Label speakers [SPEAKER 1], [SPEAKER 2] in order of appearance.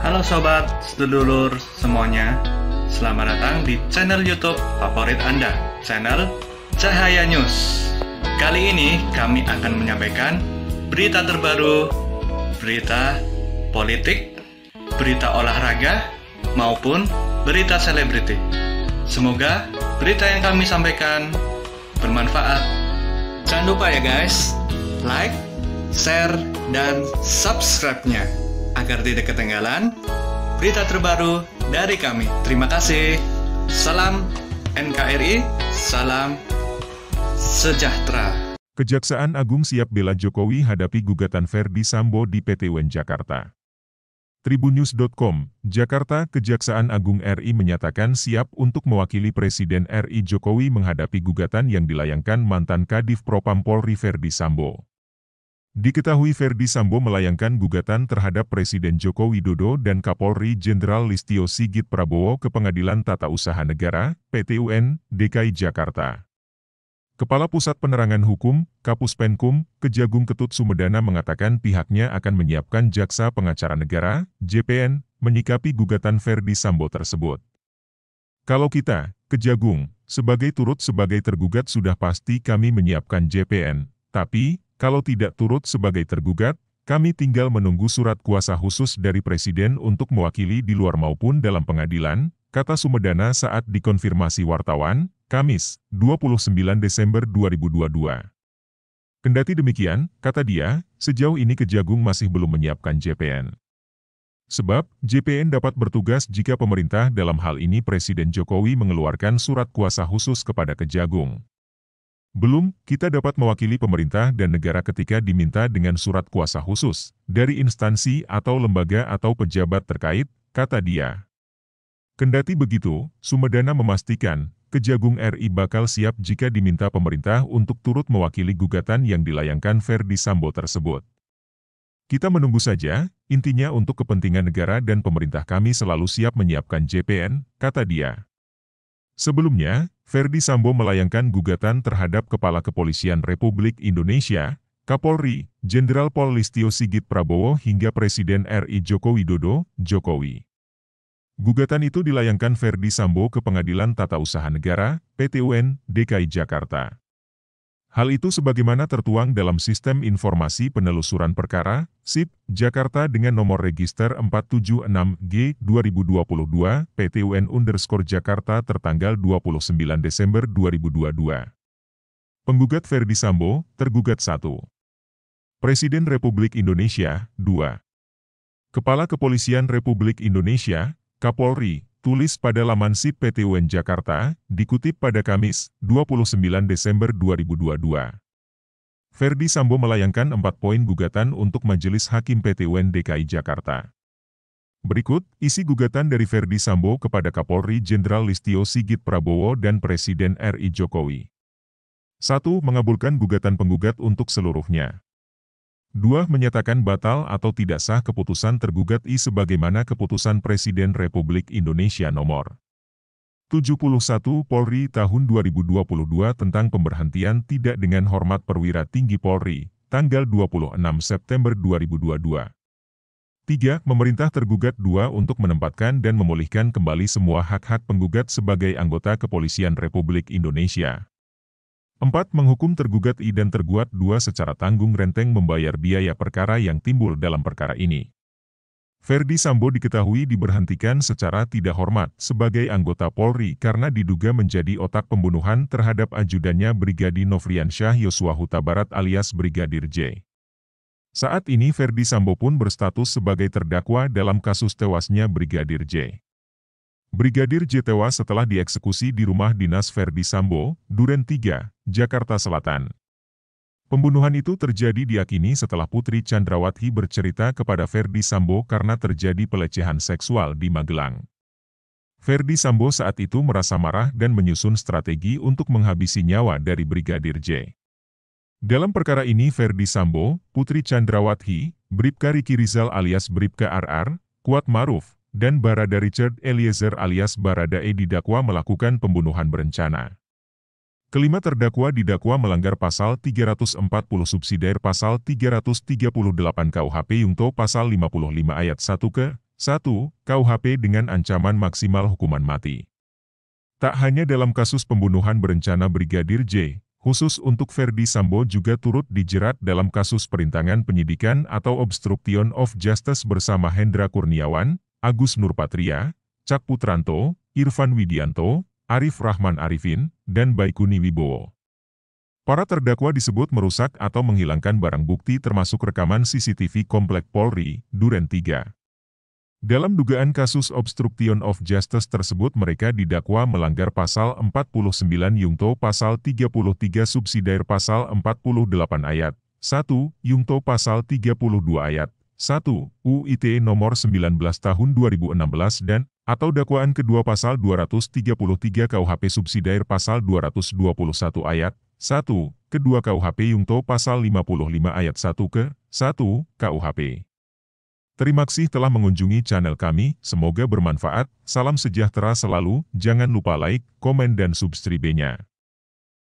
[SPEAKER 1] Halo sobat, sedulur semuanya. Selamat datang di channel YouTube favorit Anda, channel Cahaya News. Kali ini kami akan menyampaikan berita terbaru, berita politik, berita olahraga, maupun berita selebriti. Semoga berita yang kami sampaikan bermanfaat. Jangan lupa ya guys, like, share, dan subscribe-nya agar tidak ketinggalan berita terbaru dari kami. Terima kasih. Salam NKRI, salam sejahtera.
[SPEAKER 2] Kejaksaan Agung siap bela Jokowi hadapi gugatan Ferdy Sambo di PT UN Jakarta. Tribunnews.com, Jakarta. Kejaksaan Agung RI menyatakan siap untuk mewakili Presiden RI Jokowi menghadapi gugatan yang dilayangkan mantan Kadif Propam Polri Ferdy Sambo. Diketahui Ferdy Sambo melayangkan gugatan terhadap Presiden Joko Widodo dan Kapolri Jenderal Listio Sigit Prabowo ke Pengadilan Tata Usaha Negara, PT UN, DKI Jakarta. Kepala Pusat Penerangan Hukum, Kapus Penkum, Kejagung Ketut Sumedana mengatakan pihaknya akan menyiapkan Jaksa Pengacara Negara, JPN, menyikapi gugatan Ferdy Sambo tersebut. Kalau kita, Kejagung, sebagai tergugat sudah pasti kami menyiapkan JPN, tapi kalau tidak turut sebagai tergugat, kami tinggal menunggu surat kuasa khusus dari Presiden untuk mewakili di luar maupun dalam pengadilan, kata Sumedana saat dikonfirmasi wartawan, Kamis, 29 Desember 2022. Kendati demikian, kata dia, sejauh ini Kejagung masih belum menyiapkan JPN. Sebab, JPN dapat bertugas jika pemerintah dalam hal ini Presiden Jokowi mengeluarkan surat kuasa khusus kepada Kejagung. Belum, kita dapat mewakili pemerintah dan negara ketika diminta dengan surat kuasa khusus dari instansi atau lembaga atau pejabat terkait, kata dia. Kendati begitu, Sumedana memastikan, Kejagung RI bakal siap jika diminta pemerintah untuk turut mewakili gugatan yang dilayangkan Ferdy Sambo tersebut. Kita menunggu saja, intinya untuk kepentingan negara dan pemerintah kami selalu siap menyiapkan JPN, kata dia. Sebelumnya, Ferdy Sambo melayangkan gugatan terhadap Kepala Kepolisian Republik Indonesia, Kapolri, Jenderal Pol Listio Sigit Prabowo hingga Presiden RI Joko Widodo, Jokowi. Gugatan itu dilayangkan Ferdy Sambo ke Pengadilan Tata Usaha Negara, PT UN, DKI Jakarta. Hal itu sebagaimana tertuang dalam Sistem Informasi Penelusuran Perkara, SIP, Jakarta dengan nomor register 476G/2022, PT UN_Jakarta tertanggal 29 Desember 2022. Penggugat Ferdy Sambo, tergugat 1. Presiden Republik Indonesia, 2. Kepala Kepolisian Republik Indonesia, Kapolri, tulis pada laman SIP PT UN Jakarta, dikutip pada Kamis, 29 Desember 2022. Ferdy Sambo melayangkan 4 poin gugatan untuk Majelis Hakim PT UN DKI Jakarta. Berikut, isi gugatan dari Ferdy Sambo kepada Kapolri Jenderal Listio Sigit Prabowo dan Presiden RI Jokowi. 1. Mengabulkan gugatan penggugat untuk seluruhnya. 2. Menyatakan batal atau tidak sah keputusan tergugat I sebagaimana keputusan Presiden Republik Indonesia nomor 71 Polri tahun 2022 tentang pemberhentian tidak dengan hormat perwira tinggi Polri, tanggal 26 September 2022. 3. Memerintah tergugat 2 untuk menempatkan dan memulihkan kembali semua hak-hak penggugat sebagai anggota Kepolisian Republik Indonesia. 4. Menghukum tergugat I dan tergugat 2 secara tanggung renteng membayar biaya perkara yang timbul dalam perkara ini. Ferdy Sambo diketahui diberhentikan secara tidak hormat sebagai anggota Polri karena diduga menjadi otak pembunuhan terhadap ajudannya Brigadir Nofriansyah Yosua Huta Barat alias Brigadir J. Saat ini Ferdy Sambo pun berstatus sebagai terdakwa dalam kasus tewasnya Brigadir J. Brigadir J tewas setelah dieksekusi di rumah dinas Ferdy Sambo, Duren 3, Jakarta Selatan. Pembunuhan itu terjadi diyakini setelah Putri Chandrawati bercerita kepada Ferdy Sambo karena terjadi pelecehan seksual di Magelang. Ferdy Sambo saat itu merasa marah dan menyusun strategi untuk menghabisi nyawa dari Brigadir J. Dalam perkara ini Ferdy Sambo, Putri Chandrawati, Bribka Riki Rizal alias Bribka RR, Kuat Maruf, dan Barada Richard Eliezer alias Barada E didakwa melakukan pembunuhan berencana. Kelima terdakwa didakwa melanggar pasal 340 subsidiar pasal 338 KUHP Yungto pasal 55 ayat 1 ke 1. KUHP dengan ancaman maksimal hukuman mati. Tak hanya dalam kasus pembunuhan berencana Brigadir J, khusus untuk Ferdy Sambo juga turut dijerat dalam kasus perintangan penyidikan atau obstruction of justice bersama Hendra Kurniawan, Agus Nurpatria, Cak Putranto, Irfan Widianto, Arif Rahman Arifin, dan Baikuni Wibowo. Para terdakwa disebut merusak atau menghilangkan barang bukti termasuk rekaman CCTV Komplek Polri, Duren 3. Dalam dugaan kasus obstruction of justice tersebut mereka didakwa melanggar pasal 49 Yungto pasal 33 subsidiar pasal 48 ayat 1 Yungto pasal 32 ayat 1 UU ITE nomor 19 tahun 2016 dan atau dakwaan kedua pasal 233 KUHP subsidiar pasal 221 ayat 1 kedua KUHP Yungto pasal 55 ayat 1 ke 1 KUHP. Terima kasih telah mengunjungi channel kami, semoga bermanfaat, salam sejahtera selalu, jangan lupa like, komen dan subscribe-nya.